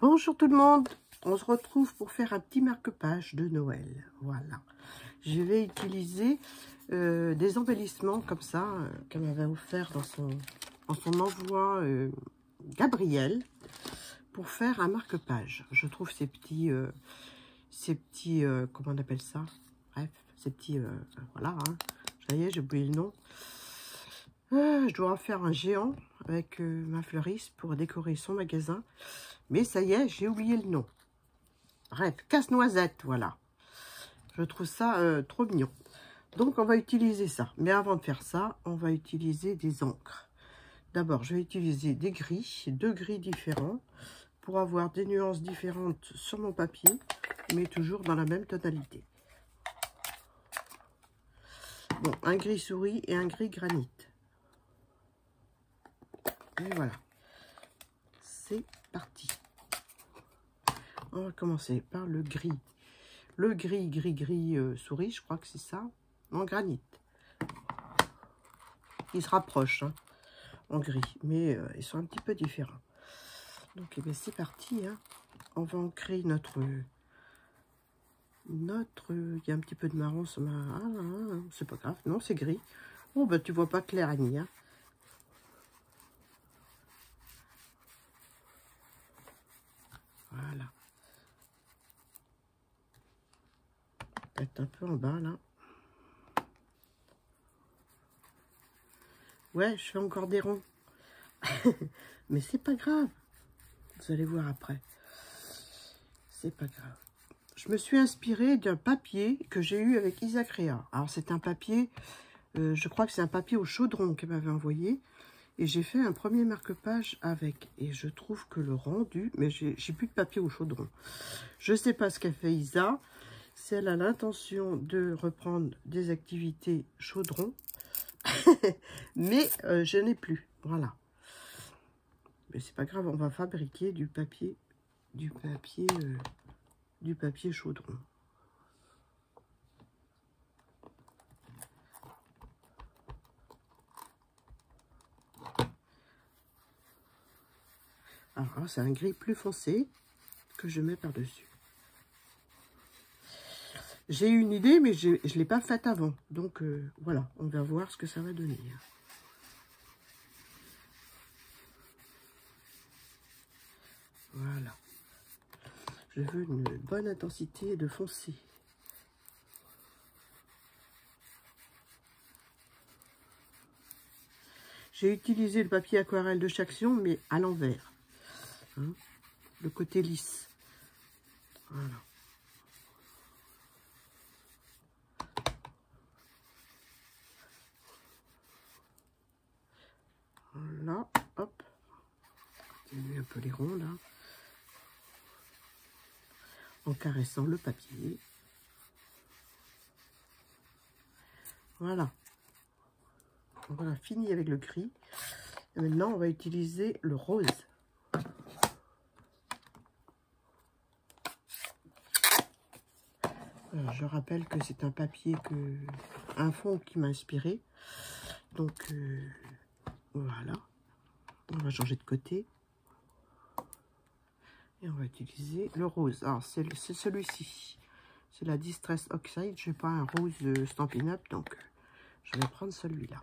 Bonjour tout le monde, on se retrouve pour faire un petit marque-page de Noël. Voilà, je vais utiliser des embellissements comme ça qu'elle m'avait offert dans son envoi Gabriel pour faire un marque-page. Je trouve ces petits comment on appelle ça? Bref, ces petits voilà, hein. Ça y est, j'ai oublié le nom. Je dois en faire un géant avec ma fleuriste pour décorer son magasin. Mais ça y est, j'ai oublié le nom. Bref, casse-noisette, voilà. Je trouve ça trop mignon. Donc, on va utiliser ça. Mais avant de faire ça, on va utiliser des encres. D'abord, je vais utiliser des gris, 2 gris différents, pour avoir des nuances différentes sur mon papier, mais toujours dans la même tonalité. Bon, un gris souris et un gris granit. Et voilà. C'est parti. On va commencer par le gris. Le gris souris, je crois que c'est ça, en granit. Ils se rapprochent hein, en gris, mais ils sont un petit peu différents. Donc, eh bien, c'est parti. Hein. On va ancrer notre... Il y a un petit peu de marron sur ma... Ah, c'est pas grave. Non, c'est gris. Oh, bah, tu vois pas clair, Annie. Hein. Voilà. Peut-être un peu en bas, là. Ouais, je fais encore des ronds. Mais c'est pas grave. Vous allez voir après. C'est pas grave. Je me suis inspirée d'un papier que j'ai eu avec Isacréa. Alors, c'est un papier, je crois que c'est un papier au chaudron qu'elle m'avait envoyé. Et j'ai fait un premier marque-page avec. Et je trouve que le rendu... Mais j'ai plus de papier au chaudron. Je sais pas ce qu'a fait Isa. Si elle a l'intention de reprendre des activités chaudron. Mais je n'ai plus. Voilà. Mais c'est pas grave, on va fabriquer du papier chaudron. Alors, c'est un gris plus foncé que je mets par-dessus. J'ai eu une idée, mais je ne l'ai pas faite avant. Donc, voilà, on va voir ce que ça va donner. Voilà. Je veux une bonne intensité de foncé. J'ai utilisé le papier aquarelle de Chaction, mais à l'envers. Hein, le côté lisse. Voilà. Là, hop. J'ai un peu les ronds, là. En caressant le papier. Voilà. Voilà, fini avec le gris. Et maintenant, on va utiliser le rose. Je rappelle que c'est un papier un fond qui m'a inspiré. Donc, voilà. On va changer de côté. Et on va utiliser le rose. Alors, c'est celui-ci. C'est la Distress Oxide. Je n'ai pas un rose Stampin' Up, donc je vais prendre celui-là.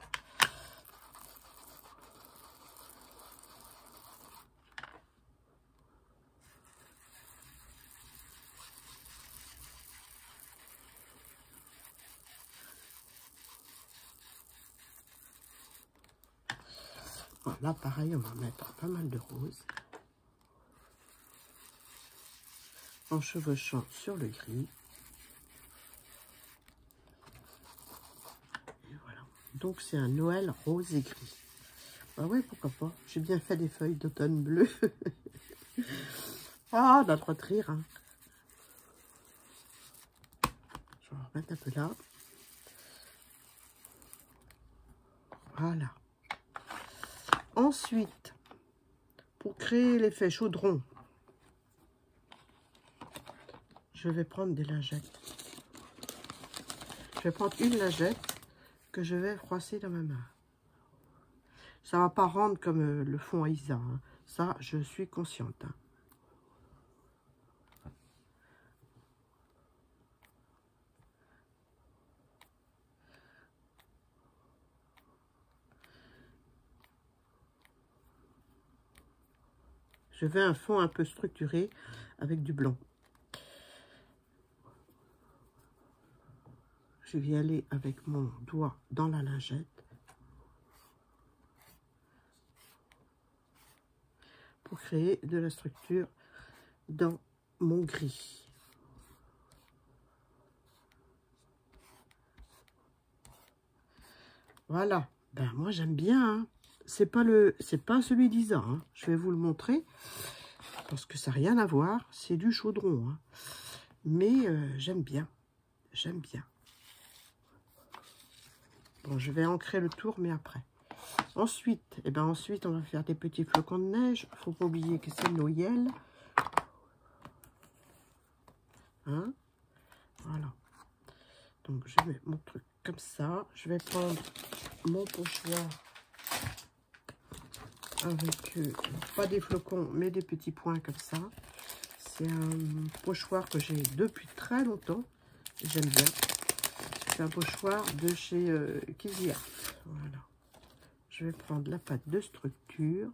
Là, pareil, on va mettre pas mal de rose. En chevauchant sur le gris. Et voilà. Donc, c'est un Noël rose et gris. Ah ouais, pourquoi pas. J'ai bien fait des feuilles d'automne bleu. Ah, on a le droit de rire. Hein. Je vais en remettre un peu là. Voilà. Ensuite, pour créer l'effet chaudron, je vais prendre des lingettes. Je vais prendre une lingette que je vais froisser dans ma main. Ça ne va pas rendre comme le fond à Isa. Hein. Ça, je suis consciente. Hein. Je veux un fond un peu structuré avec du blanc. Je vais y aller avec mon doigt dans la lingette. Pour créer de la structure dans mon gris. Voilà. Ben moi j'aime bien. Hein. C'est pas celui d'Isa. Hein. Je vais vous le montrer parce que ça n'a rien à voir. C'est du chaudron. Hein. Mais j'aime bien. J'aime bien. Bon, je vais ancrer le tour, mais après. Ensuite, ensuite, on va faire des petits flocons de neige. Il ne faut pas oublier que c'est Noël. Hein? Voilà. Donc, je mets mon truc comme ça. Je vais prendre mon pochoir avec, pas des flocons, mais des petits points comme ça. C'est un pochoir que j'ai depuis très longtemps. J'aime bien. C'est un pochoir de chez Kizia. Voilà. Je vais prendre la pâte de structure,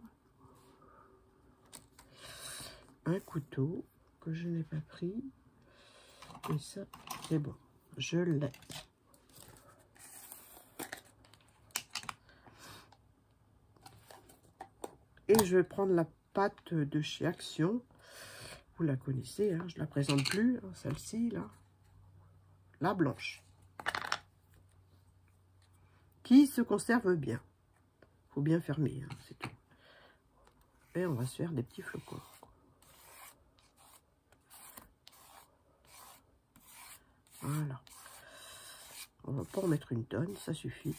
un couteau que je n'ai pas pris, et ça, c'est bon, je l'ai. Et je vais prendre la pâte de chez Action, vous la connaissez, hein, je ne la présente plus, hein, celle-ci, là, la blanche, qui se conserve bien. Faut bien fermer, hein, c'est tout. Et on va se faire des petits flocons. Voilà. On va pas en mettre une tonne, ça suffit.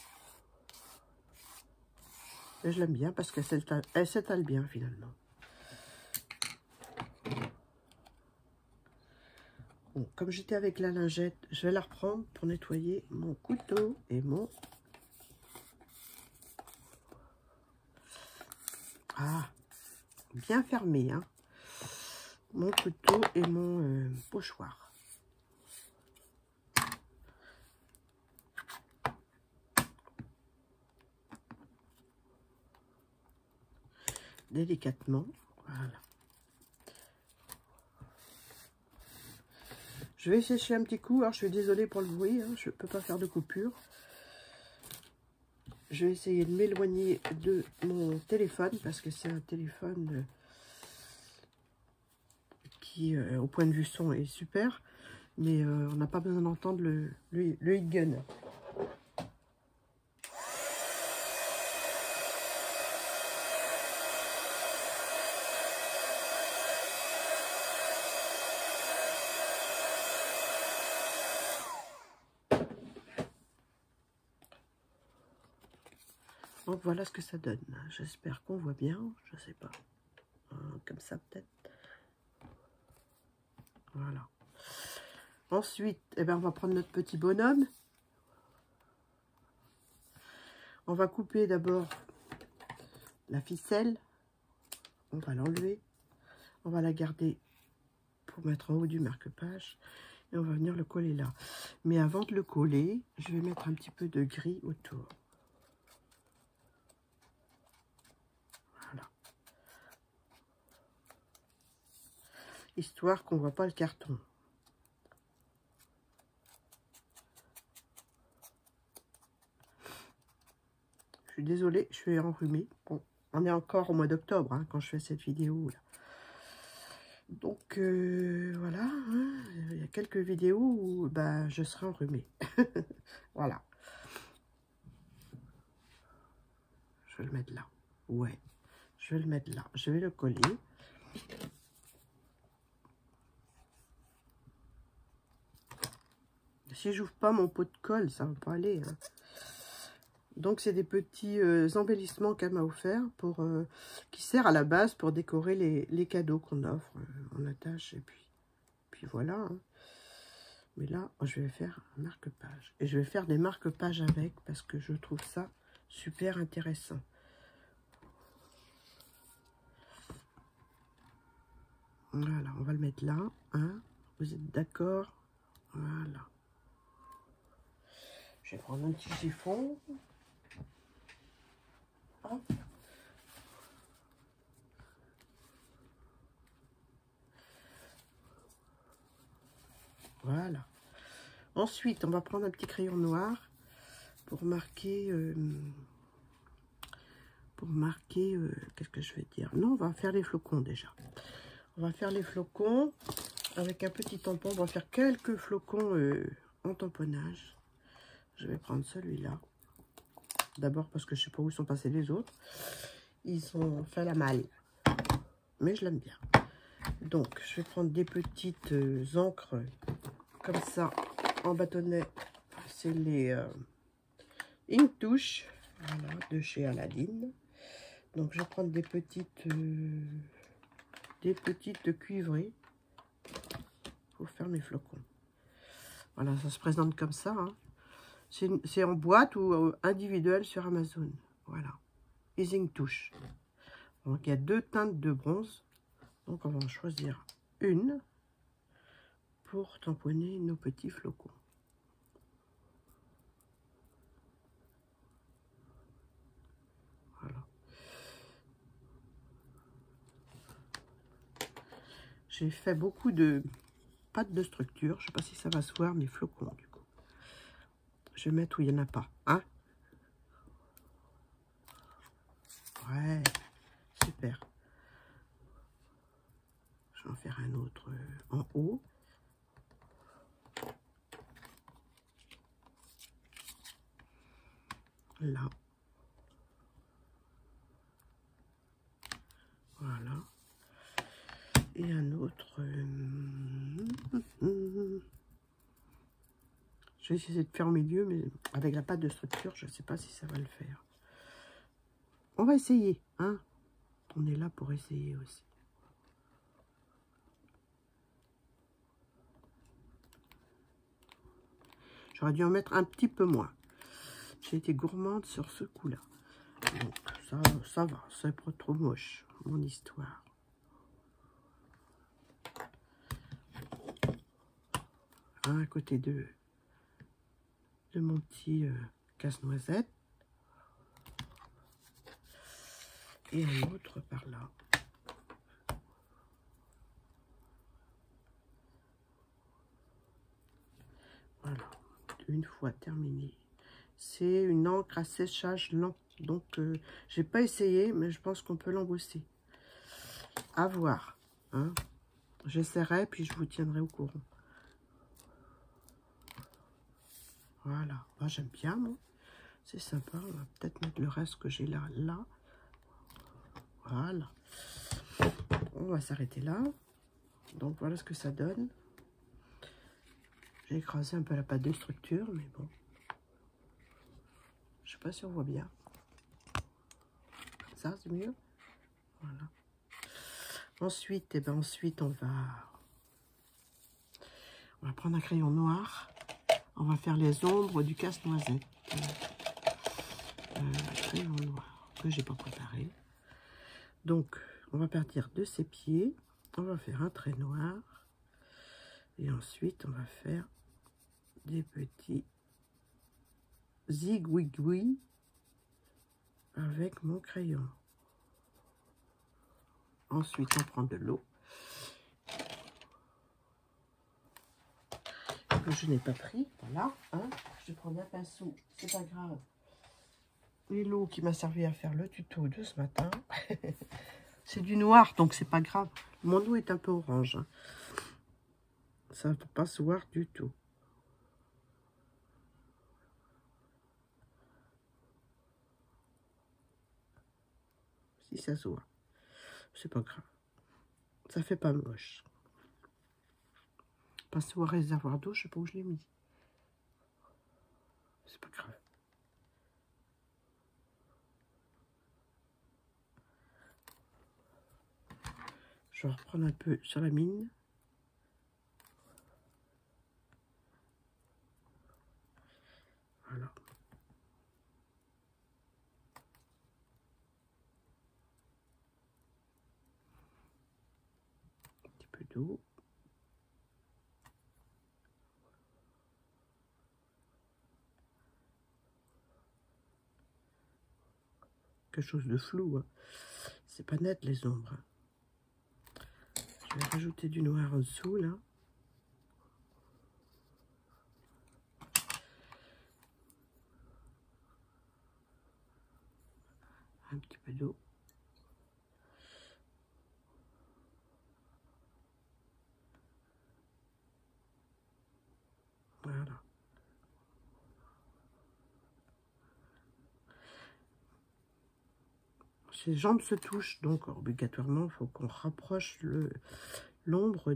Et je l'aime bien parce qu'elle s'étale bien finalement. Bon, comme j'étais avec la lingette, je vais la reprendre pour nettoyer mon couteau et mon... Ah, bien fermé, hein. Mon couteau et mon pochoir. Délicatement, voilà. Je vais sécher un petit coup. Alors, je suis désolée pour le bruit, hein, je ne peux pas faire de coupure. Je vais essayer de m'éloigner de mon téléphone parce que c'est un téléphone qui, au point de vue son, est super. Mais on n'a pas besoin d'entendre le hit gun. Donc voilà ce que ça donne. J'espère qu'on voit bien. Je sais pas. Comme ça peut-être. Voilà. Ensuite, on va prendre notre petit bonhomme. On va couper d'abord la ficelle. On va l'enlever. On va la garder pour mettre en haut du marque-page. Et on va venir le coller là. Mais avant de le coller, je vais mettre un petit peu de gris autour. Voilà. Histoire qu'on ne voit pas le carton. Je suis désolée, je suis enrhumée. Bon, on est encore au mois d'octobre hein, quand je fais cette vidéo là. Donc voilà, hein, il y a quelques vidéos où je serai enrhumée. Voilà. Je vais le mettre là. Ouais, je vais le mettre là. Je vais le coller. Si j'ouvre pas mon pot de colle, ça va pas aller. Hein. Donc c'est des petits embellissements qu'elle m'a offert pour qui sert à la base pour décorer les cadeaux qu'on offre. On attache et puis voilà. Hein. Mais là, je vais faire un marque-page. Et je vais faire des marque-pages avec parce que je trouve ça super intéressant. Voilà, on va le mettre là. Hein. Vous êtes d'accord? Voilà. Je vais prendre un petit chiffon. Hop. Voilà. Ensuite, on va prendre un petit crayon noir pour marquer... qu'est-ce que je vais dire? Non, on va faire les flocons déjà. On va faire les flocons avec un petit tampon. On va faire quelques flocons en tamponnage. Je vais prendre celui-là. D'abord parce que je ne sais pas où sont passés les autres. Ils ont fait la malle. Mais je l'aime bien. Donc, je vais prendre des petites encres comme ça en bâtonnet. C'est les Inktush, voilà, de chez Aladdin. Donc, je vais prendre des petites cuivrées pour faire mes flocons. Voilà, ça se présente comme ça. Hein. C'est en boîte ou individuel sur Amazon. Voilà, les Inktush. Donc, il y a 2 teintes de bronze. Donc, on va en choisir une pour tamponner nos petits flocons. Voilà. J'ai fait beaucoup de pâte de structure. Je ne sais pas si ça va se voir, mes flocons, du coup. Je vais mettre où il n'y en a pas. Hein? Ouais, super. Je vais en faire un autre en haut. Là. Voilà. Et un autre. Je vais essayer de faire au milieu, mais avec la pâte de structure, je ne sais pas si ça va le faire. On va essayer, hein. On est là pour essayer aussi. J'aurais dû en mettre un petit peu moins. J'ai été gourmande sur ce coup-là. Donc, ça va, c'est pas trop moche, mon histoire. Un à côté de mon petit casse-noisette. Et un autre par là. Voilà, une fois terminé. C'est une encre à séchage lent. Donc, j'ai pas essayé, mais je pense qu'on peut l'embosser. À voir. Hein. J'essaierai, puis je vous tiendrai au courant. Voilà. Moi, j'aime bien, moi. C'est sympa. On va peut-être mettre le reste que j'ai là. Voilà. On va s'arrêter là. Donc, voilà ce que ça donne. J'ai écrasé un peu la pâte de structure, mais bon. Je sais pas si on voit bien. Ça, c'est mieux. Voilà. Ensuite, ensuite, on va prendre un crayon noir. On va faire les ombres du casse-noisette. Crayon noir que j'ai pas préparé. Donc, on va partir de ses pieds. On va faire un trait noir. Et ensuite, on va faire des petits zigouigouis avec mon crayon. Ensuite, on prend de l'eau que je n'ai pas pris. Voilà. Hein. Je vais prendre un pinceau. C'est pas grave. Et l'eau qui m'a servi à faire le tuto de ce matin. C'est du noir, donc c'est pas grave. Mon eau est un peu orange. Hein. Ça ne peut pas se voir du tout. Si ça se voit. C'est pas grave. Ça fait pas moche. Pinceau à réservoir d'eau, je sais pas où je l'ai mis. C'est pas grave. Je vais reprendre un peu sur la mine. Voilà. Un petit peu d'eau. Quelque chose de flou. Hein. C'est pas net les ombres. Je vais rajouter du noir en dessous là. ses jambes se touchent, donc obligatoirement, il faut qu'on rapproche l'ombre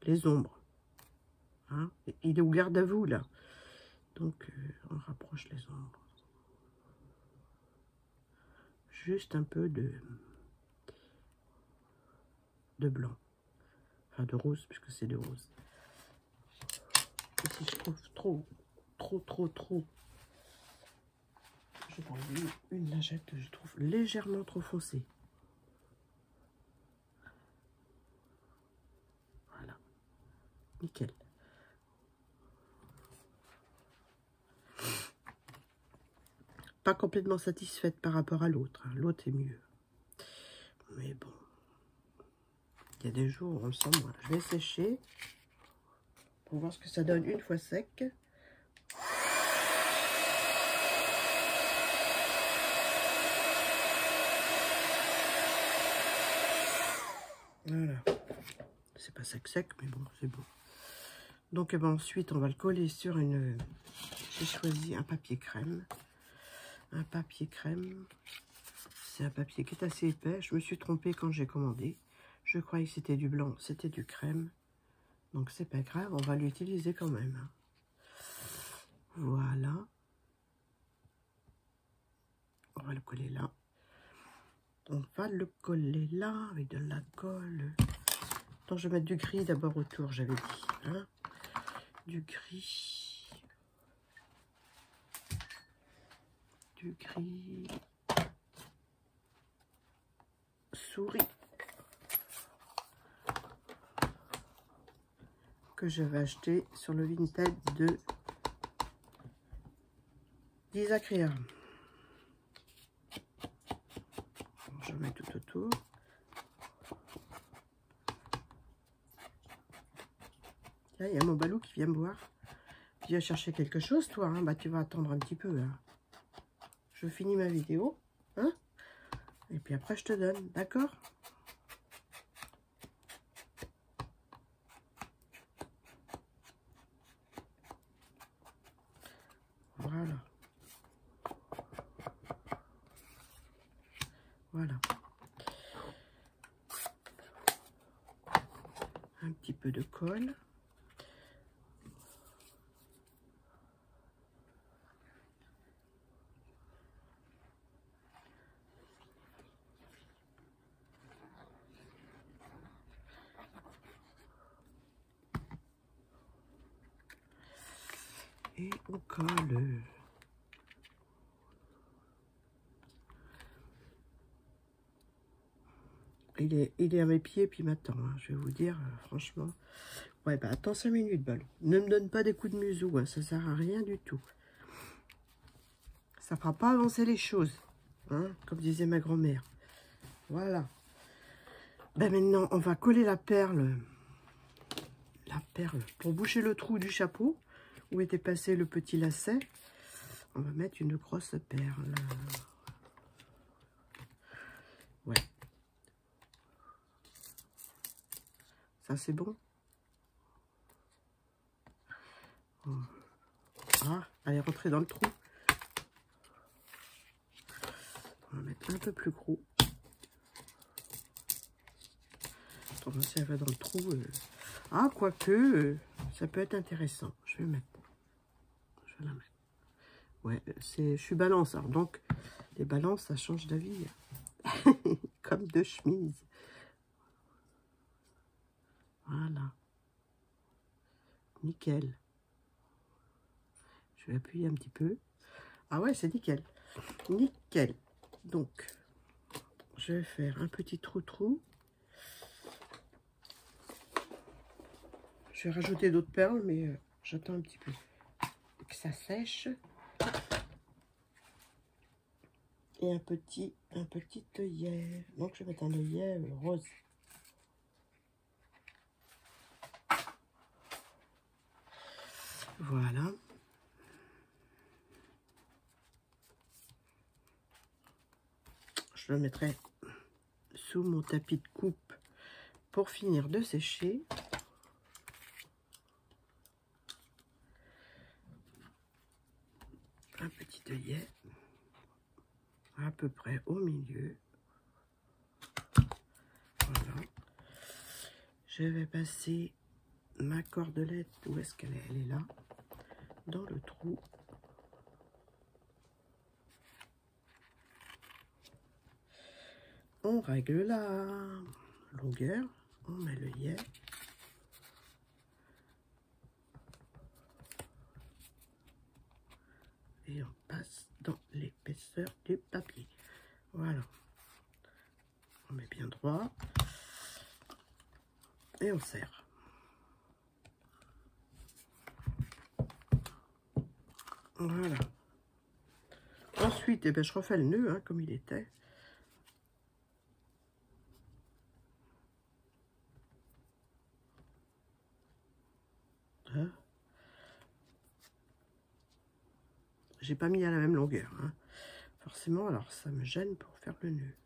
les ombres. Hein? Il est au garde à vous, là. Donc, on rapproche les ombres. Juste un peu de blanc. Enfin, de rose, puisque c'est de rose. Et si je trouve trop... Je vais enlever une lingette que je trouve légèrement trop foncée. Voilà. Nickel. Pas complètement satisfaite par rapport à l'autre. Hein. L'autre est mieux. Mais bon. Il y a des jours où on le sent moins. Je vais sécher pour voir ce que ça donne une fois sec. Voilà. C'est pas sec, mais bon, c'est bon. Donc, eh ben, ensuite, on va le coller sur une... J'ai choisi un papier crème. Un papier crème. C'est un papier qui est assez épais. Je me suis trompée quand j'ai commandé. Je croyais que c'était du blanc, c'était du crème. Donc, c'est pas grave, on va l'utiliser quand même. Voilà. On va le coller là. On va le coller là avec de la colle. Donc, je vais mettre du gris d'abord autour, j'avais dit. Hein, du gris. Du gris. Souris. Que j'avais acheté sur le Vinted de d'Isacrea. Je mets tout autour. Là, il y a mon balou qui vient me voir. Tu vas chercher quelque chose, toi, hein? Bah, tu vas attendre un petit peu. Hein. Je finis ma vidéo. Hein? Et puis après, je te donne. D'accord? Voilà. Voilà. Un petit peu de colle. Et on colle. Il est à mes pieds, puis m'attend. Hein, je vais vous dire, franchement. Ouais, bah attends 5 minutes, ballon. Ne me donne pas des coups de museau, hein, ça sert à rien du tout. Ça fera pas avancer les choses, hein, comme disait ma grand-mère. Voilà. Ben maintenant, on va coller la perle pour boucher le trou du chapeau où était passé le petit lacet. On va mettre une grosse perle. Ouais. Ça, c'est bon. Ah, elle est rentrée dans le trou. On va mettre un peu plus gros. On va si elle va dans le trou. Ah, quoique, ça peut être intéressant. Je vais mettre. Je vais la mettre. Ouais, je suis balance. Alors donc, les balances, ça change d'avis. Comme deux chemises. Voilà. Nickel. Je vais appuyer un petit peu. Ah ouais, c'est nickel. Nickel. Donc, je vais faire un petit trou-trou. Je vais rajouter d'autres perles, mais j'attends un petit peu que ça sèche. Et un petit œillet. Donc, je vais mettre un œillet rose. Voilà. Je le mettrai sous mon tapis de coupe pour finir de sécher. Un petit œillet. à peu près au milieu. Voilà. Je vais passer ma cordelette, où est-ce qu'elle est? Elle est là, dans le trou. On règle la longueur, on met l'œillet. Et on passe dans l'épaisseur du papier. Voilà. On met bien droit. Et on serre. Voilà. Ensuite, eh ben, je refais le nœud hein, comme il était. Hein. J'ai pas mis à la même longueur. Hein. Forcément, alors ça me gêne pour faire le nœud.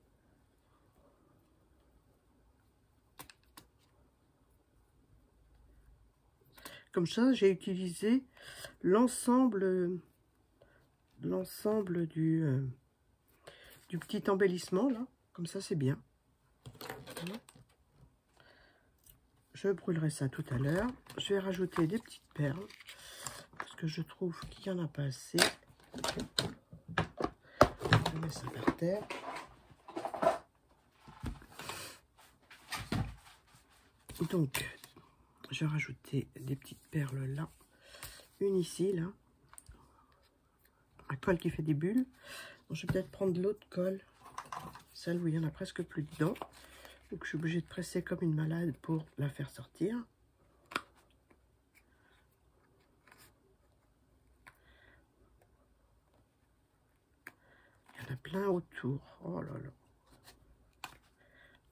Comme ça, j'ai utilisé l'ensemble du petit embellissement là. Comme ça, c'est bien. Voilà. Je brûlerai ça tout à l'heure. Je vais rajouter des petites perles parce que je trouve qu'il n'y en a pas assez. Je mets ça par terre. Donc, je vais rajouter des petites perles là. Une ici, là. Un col qui fait des bulles. Donc, je vais peut-être prendre l'autre colle. Celle où il y en a presque plus dedans. Donc, je suis obligée de presser comme une malade pour la faire sortir. Il y en a plein autour. Oh là là.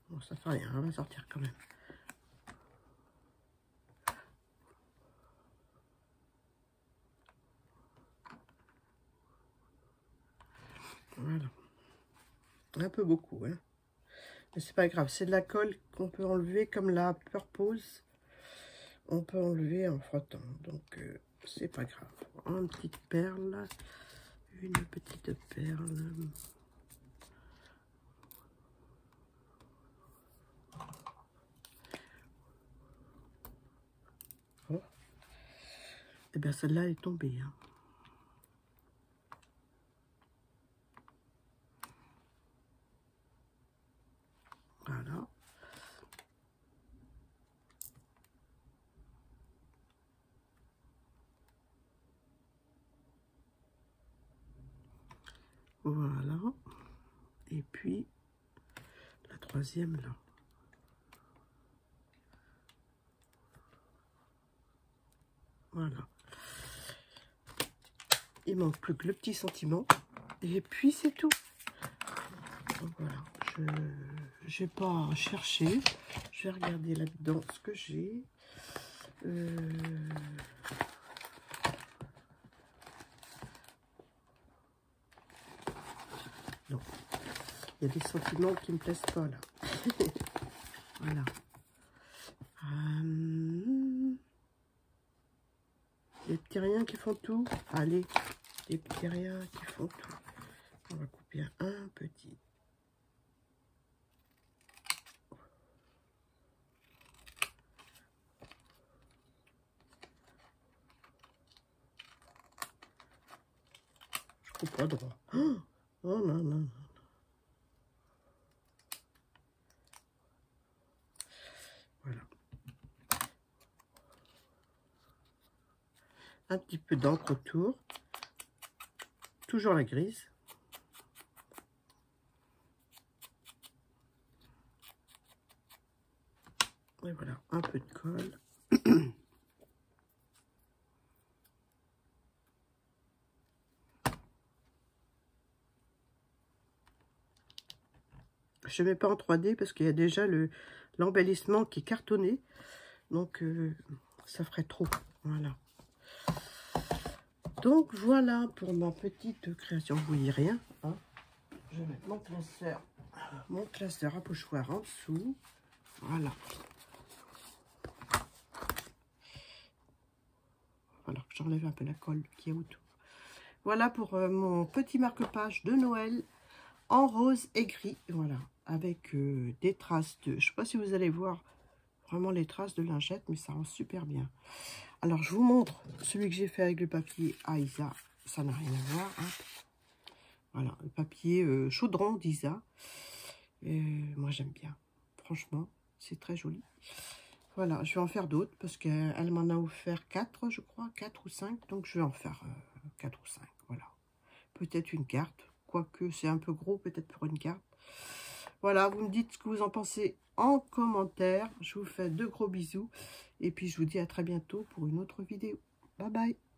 Bon, ça fait rien, elle va sortir quand même. Voilà. Un peu beaucoup, hein. Mais c'est pas grave, c'est de la colle qu'on peut enlever comme la Purpose. On peut enlever en frottant, donc c'est pas grave. Une petite perle, une petite perle. Oh. Et bien celle-là est tombée. Hein. Voilà. Voilà. Et puis, la troisième là. Voilà. Il manque plus que le petit sentiment. Et puis, c'est tout. Donc, voilà. Je n'ai pas cherché. Je vais regarder là-dedans ce que j'ai. Non. Il y a des sentiments qui me plaisent pas là. Voilà. Des petits riens qui font tout. Allez, des petits riens qui font tout. On va couper un petit. Je coupe pas droit. Oh non, non, non. Voilà. Un petit peu d'encre autour. Toujours la grise. Et voilà, un peu de colle. Je ne mets pas en 3D parce qu'il y a déjà l'embellissement qui est cartonné. Donc, ça ferait trop. Voilà. Donc, voilà pour ma petite création. Vous voyez rien. Hein, je vais mettre mon classeur à pochoir en dessous. Voilà. Voilà, j'enlève un peu la colle qui est autour. Voilà pour mon petit marque-page de Noël en rose et gris, voilà, avec des traces de, je sais pas si vous allez voir vraiment les traces de lingettes, mais ça rend super bien. Alors je vous montre celui que j'ai fait avec le papier Aïsa, ça n'a rien à voir, hein. Voilà, le papier chaudron d'Isa, moi j'aime bien, franchement, c'est très joli. Voilà, je vais en faire d'autres parce qu'elle m'en a offert 4, je crois, 4 ou 5, donc je vais en faire 4 ou 5, voilà. Peut-être une carte, quoique c'est un peu gros peut-être pour une carte. Voilà, vous me dites ce que vous en pensez en commentaire. Je vous fais de gros bisous et puis je vous dis à très bientôt pour une autre vidéo. Bye bye.